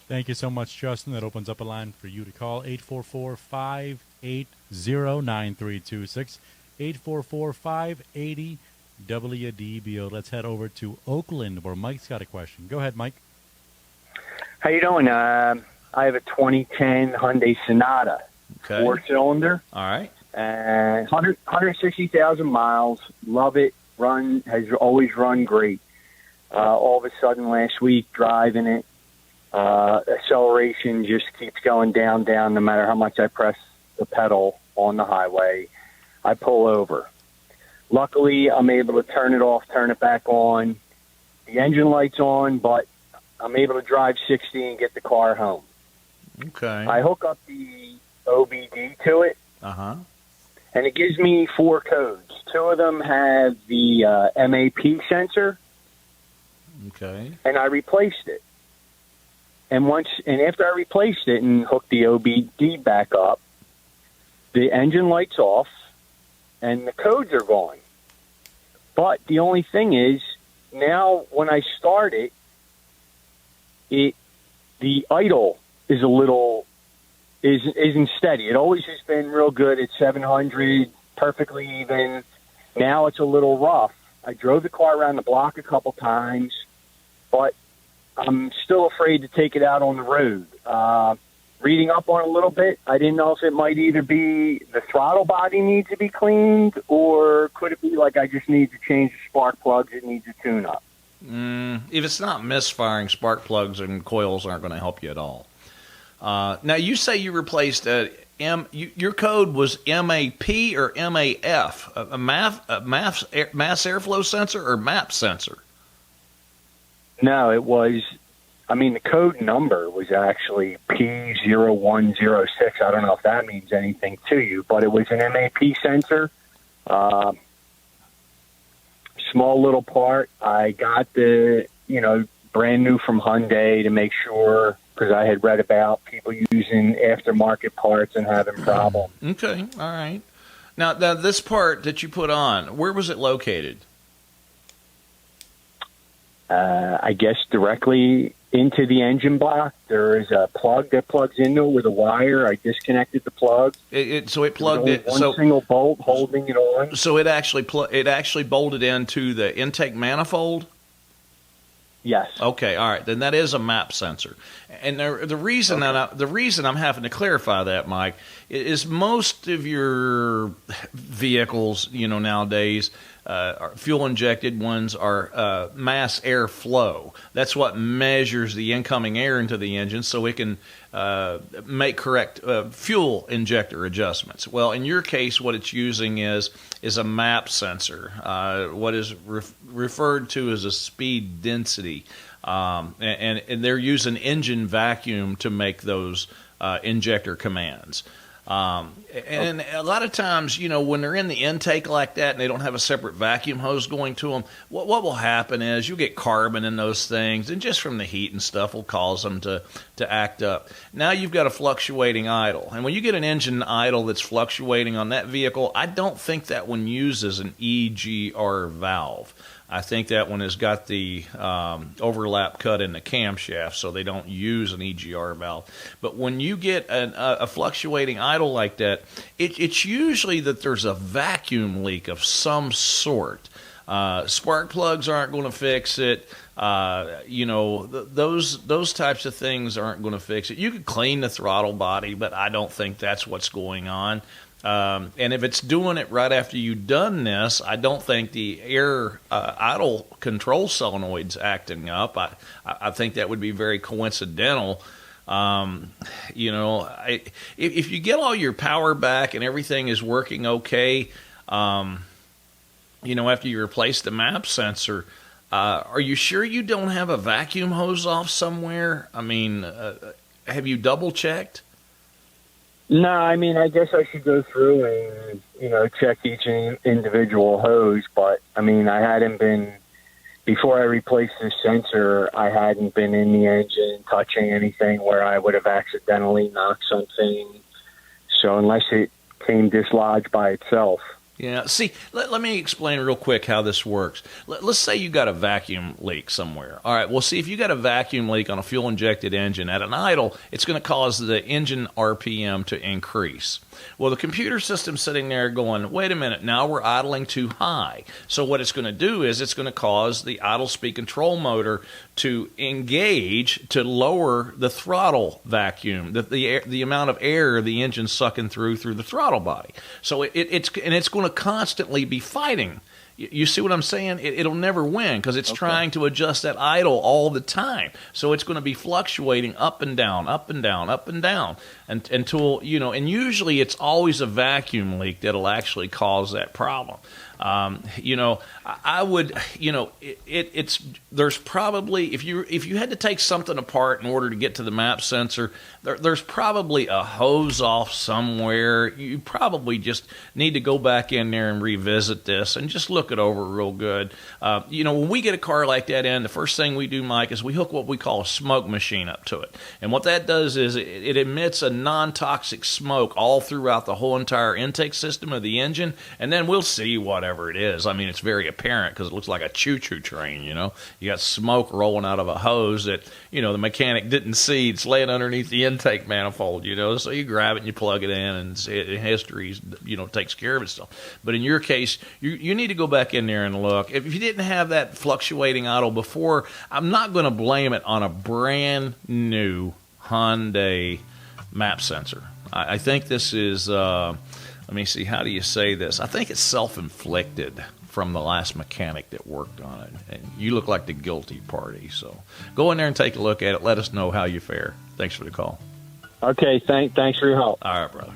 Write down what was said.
Thank you so much, Justin. That opens up a line for you to call 844-580-9326. 844-580-WDBO. Let's head over to Oakland where Mike's got a question. Go ahead, Mike. How you doing? I have a 2010 Hyundai Sonata, Okay. four-cylinder, All right. and 160,000 miles. Love it. Has always run great. All of a sudden last week, driving it, acceleration just keeps going down, no matter how much I press the pedal on the highway. I pull over. Luckily, I'm able to turn it off, turn it back on. The engine light's on, but I'm able to drive 60 and get the car home. Okay. I hook up the OBD to it, Uh-huh. and it gives me 4 codes. 2 of them have the MAP sensor, Okay. and I replaced it. And after I replaced it and hooked the OBD back up, the engine light's off, and the codes are gone. But the only thing is, now when I start it, the idle is isn't steady. It always has been real good at 700, perfectly even. Now it's a little rough. I drove the car around the block a couple times, but I'm still afraid to take it out on the road. Reading up on it a little bit, I didn't know if it might either be the throttle body needs to be cleaned, or could it be like I just need to change the spark plugs, it needs a tune-up. If it's not misfiring, spark plugs and coils aren't going to help you at all. Now, you say you replaced your code was MAP or MAF, a mass airflow sensor or MAP sensor? No, it was, the code number was actually P0106. I don't know if that means anything to you, but it was an MAP sensor. Small little part. I got the, brand new from Hyundai to make sure, because I had read about people using aftermarket parts and having problems. Okay, all right. Now, this part that you put on, where was it located? I guess directly into the engine block. There is a plug that plugs into it with a wire. I disconnected the plug. So it plugged it. One single bolt holding it on. So it actually bolted into the intake manifold. Yes. Okay. All right. Then that is a MAP sensor, and the reason I'm having to clarify that, Mike, is most of your vehicles, nowadays, fuel injected ones are mass air flow. That's what measures the incoming air into the engine, so it can make correct fuel injector adjustments. Well, in your case, what it's using is a MAP sensor, what is referred to as a speed density, and they're using engine vacuum to make those injector commands. And a lot of times, when they're in the intake like that and they don't have a separate vacuum hose going to them, what will happen is you'll get carbon in those things, and just from the heat and stuff will cause them to act up. Now you've got a fluctuating idle. And when you get an engine idle that's fluctuating on that vehicle, I don't think that one uses an EGR valve. I think that one has got the overlap cut in the camshaft, so they don't use an EGR valve. But when you get a fluctuating idle like that, it's usually that there's a vacuum leak of some sort. Spark plugs aren't going to fix it. Those types of things aren't going to fix it. You could clean the throttle body, but I don't think that's what's going on. And if it's doing it right after you've done this, I don't think the air idle control solenoid's acting up. I think that would be very coincidental. If you get all your power back and everything is working okay, after you replace the MAP sensor, are you sure you don't have a vacuum hose off somewhere? Have you double checked? No, I guess I should go through and, check each individual hose. But, I hadn't been, before I replaced the sensor, I hadn't been in the engine touching anything where I would have accidentally knocked something. So unless it came dislodged by itself. Yeah. See, let me explain real quick how this works. Let's say you got a vacuum leak somewhere. All right. Well, see, if you got a vacuum leak on a fuel-injected engine at an idle, it's going to cause the engine RPM to increase. Well, the computer system's sitting there going, wait a minute, now we're idling too high. So what it's going to do is it's going to cause the idle speed control motor to engage to lower the throttle vacuum, the amount of air the engine's sucking through the throttle body. So it's going to constantly be fighting. You see what I'm saying? It'll never win because it's trying to adjust that idle all the time. So it's going to be fluctuating up and down, up and down, up and down until, and usually it's always a vacuum leak that'll actually cause that problem. I would, there's probably, if you had to take something apart in order to get to the map sensor, there's probably a hose off somewhere. You probably just need to go back in there and revisit this and just look it over real good. When we get a car like that in, the first thing we do, Mike, is we hook what we call a smoke machine up to it. And what that does is it emits a non-toxic smoke all throughout the whole entire intake system of the engine, and then we'll see whatever it is. I mean, it's very apparent because it looks like a choo-choo train, You got smoke rolling out of a hose that, the mechanic didn't see. It's laying underneath the intake manifold, So you grab it and you plug it in, and history, takes care of itself. But in your case, you need to go back in there and look. If you didn't have that fluctuating idle before, I'm not going to blame it on a brand new Hyundai map sensor. I think this is, let me see, how do you say this? I think it's self-inflicted from the last mechanic that worked on it. And you look like the guilty party. So go in there and take a look at it. Let us know how you fare. Thanks for the call. Okay, thanks for your help. All right, brother.